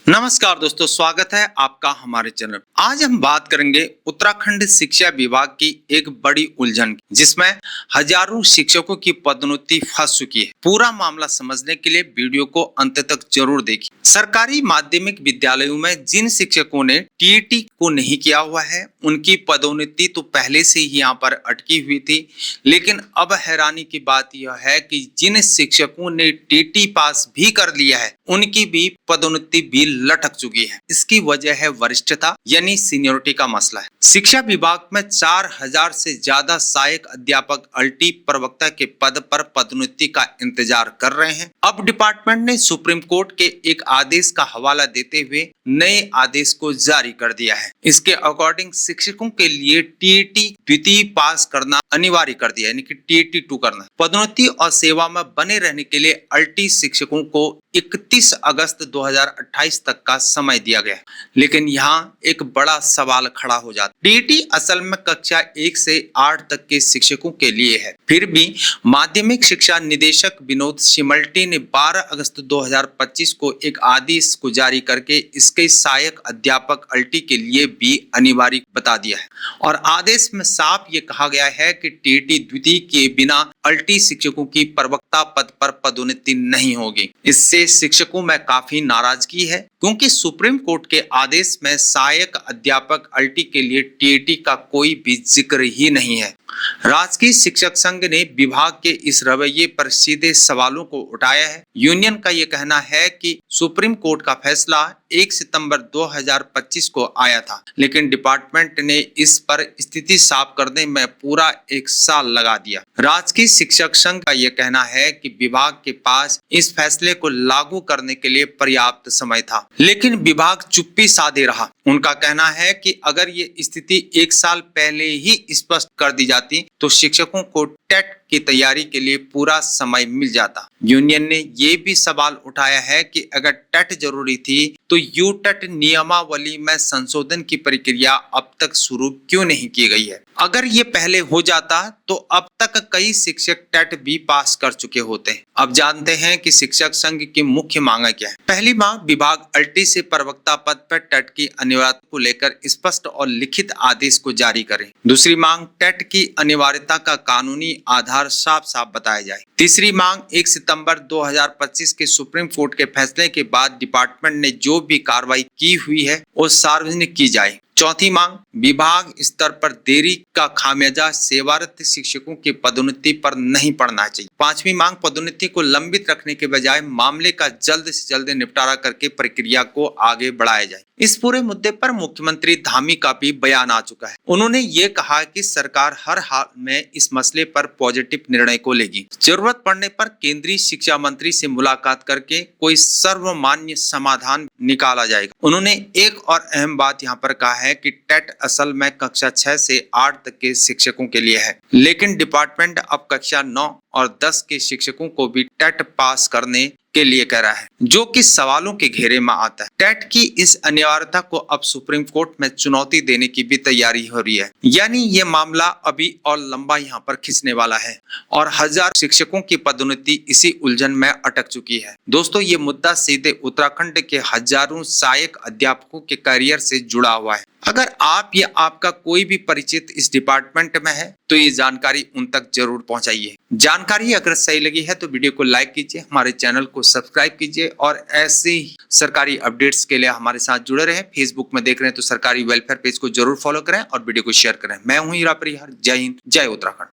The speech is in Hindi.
नमस्कार दोस्तों, स्वागत है आपका हमारे चैनल। आज हम बात करेंगे उत्तराखंड शिक्षा विभाग की एक बड़ी उलझन की, जिसमें हजारों शिक्षकों की पदोन्नति फंस चुकी है। पूरा मामला समझने के लिए वीडियो को अंत तक जरूर देखिए। सरकारी माध्यमिक विद्यालयों में जिन शिक्षकों ने टीईटी को नहीं किया हुआ है, उनकी पदोन्नति तो पहले से ही यहाँ पर अटकी हुई थी। लेकिन अब हैरानी की बात यह है कि जिन शिक्षकों ने टीईटी पास भी कर लिया है, उनकी भी पदोन्नति भी लटक चुकी है। इसकी वजह है वरिष्ठता यानी सीनियरिटी का मसला है। शिक्षा विभाग में 4000 से ज्यादा सहायक अध्यापक अल्टी प्रवक्ता के पद पर पदोन्नति का इंतजार कर रहे हैं। अब डिपार्टमेंट ने सुप्रीम कोर्ट के एक आदेश का हवाला देते हुए नए आदेश को जारी कर दिया है। इसके अकॉर्डिंग शिक्षकों के लिए टीईटी द्वितीय पास करना अनिवार्य कर दिया, यानी कि टीईटी 2 करना। पदोन्नति और सेवा में बने रहने के लिए अल्टी शिक्षकों को 31 अगस्त 2028 तक का समय दिया गया। लेकिन यहाँ एक बड़ा सवाल खड़ा हो जाता है। टीईटी असल में कक्षा 1 से 8 तक के शिक्षकों के लिए है। फिर भी माध्यमिक शिक्षा निदेशक विनोद शिमल्टी ने 12 अगस्त 2025 को एक आदेश को जारी करके इसके सहायक अध्यापक अल्टी के लिए भी अनिवार्य बता दिया है। और आदेश में साफ ये कहा गया है कि टीईटी द्वितीय के बिना अल्टी शिक्षकों की प्रवक्ता पद पर पदोन्नति नहीं होगी। इससे शिक्षकों में काफी नाराजगी है, क्योंकि सुप्रीम कोर्ट के आदेश में सहायक अध्यापक अल्टी के लिए टीईटी का कोई भी जिक्र ही नहीं है। राजकीय शिक्षक संघ ने विभाग के इस रवैये पर सीधे सवालों को उठाया है। यूनियन का यह कहना है कि सुप्रीम कोर्ट का फैसला 1 सितंबर 2025 को आया था, लेकिन डिपार्टमेंट ने इस पर स्थिति साफ करने में पूरा 1 साल लगा दिया। राजकीय शिक्षक संघ का यह कहना है कि विभाग के पास इस फैसले को लागू करने के लिए पर्याप्त समय था, लेकिन विभाग चुप्पी साधे रहा। उनका कहना है कि अगर ये स्थिति 1 साल पहले ही स्पष्ट कर दी जाती तो शिक्षकों को टेट की तैयारी के लिए पूरा समय मिल जाता। यूनियन ने ये भी सवाल उठाया है कि अगर टेट जरूरी थी तो यूटेट नियमावली में संशोधन की प्रक्रिया अब तक शुरू क्यों नहीं की गई है। अगर ये पहले हो जाता तो अब तक कई शिक्षक टेट भी पास कर चुके होते। अब जानते हैं कि शिक्षक संघ की मुख्य मांग क्या है। पहली मांग, विभाग अल्टी से प्रवक्ता पद पर टेट की अनिवार्यता को लेकर स्पष्ट और लिखित आदेश को जारी करे। दूसरी मांग, टेट की अनिवार्यता का कानूनी आधार साफ साफ बताया जाए। तीसरी मांग, 1 सितंबर 2025 के सुप्रीम कोर्ट के फैसले के बाद डिपार्टमेंट ने जो भी कार्रवाई की हुई है वो सार्वजनिक की जाए। चौथी मांग, विभाग स्तर पर देरी का खामियाजा सेवारत शिक्षकों की पदोन्नति पर नहीं पड़ना चाहिए। पांचवी मांग, पदोन्नति को लंबित रखने के बजाय मामले का जल्द से जल्द निपटारा करके प्रक्रिया को आगे बढ़ाया जाए। इस पूरे मुद्दे पर मुख्यमंत्री धामी का भी बयान आ चुका है। उन्होंने ये कहा कि सरकार हर हाल में इस मसले पर पॉजिटिव निर्णय को लेगी। जरूरत पड़ने पर केंद्रीय शिक्षा मंत्री से मुलाकात करके कोई सर्वमान्य समाधान निकाला जाएगा। उन्होंने एक और अहम बात यहाँ पर कहा है कि टेट असल में कक्षा 6 से 8 तक के शिक्षकों के लिए है, लेकिन डिपार्टमेंट अब कक्षा 9 और 10 के शिक्षकों को भी टेट पास करने के लिए कह रहा है, जो कि सवालों के घेरे में आता है। टेट की इस अनिवार्यता को अब सुप्रीम कोर्ट में चुनौती देने की भी तैयारी हो रही है, यानी ये मामला अभी और लंबा यहाँ पर खिंचने वाला है और हजार शिक्षकों की पदोन्नति इसी उलझन में अटक चुकी है। दोस्तों, ये मुद्दा सीधे उत्तराखंड के हजारों सहायक अध्यापकों के करियर से जुड़ा हुआ है। अगर आप या आपका कोई भी परिचित इस डिपार्टमेंट में है तो ये जानकारी उन तक जरूर पहुंचाइए। जानकारी अगर सही लगी है तो वीडियो को लाइक कीजिए, हमारे चैनल को सब्सक्राइब कीजिए और ऐसे ही सरकारी अपडेट्स के लिए हमारे साथ जुड़े रहें। फेसबुक में देख रहे हैं तो सरकारी वेलफेयर पेज को जरूर फॉलो करें और वीडियो को शेयर करें। मैं हूं हीरा परिहार। जय हिंद, जय उत्तराखंड।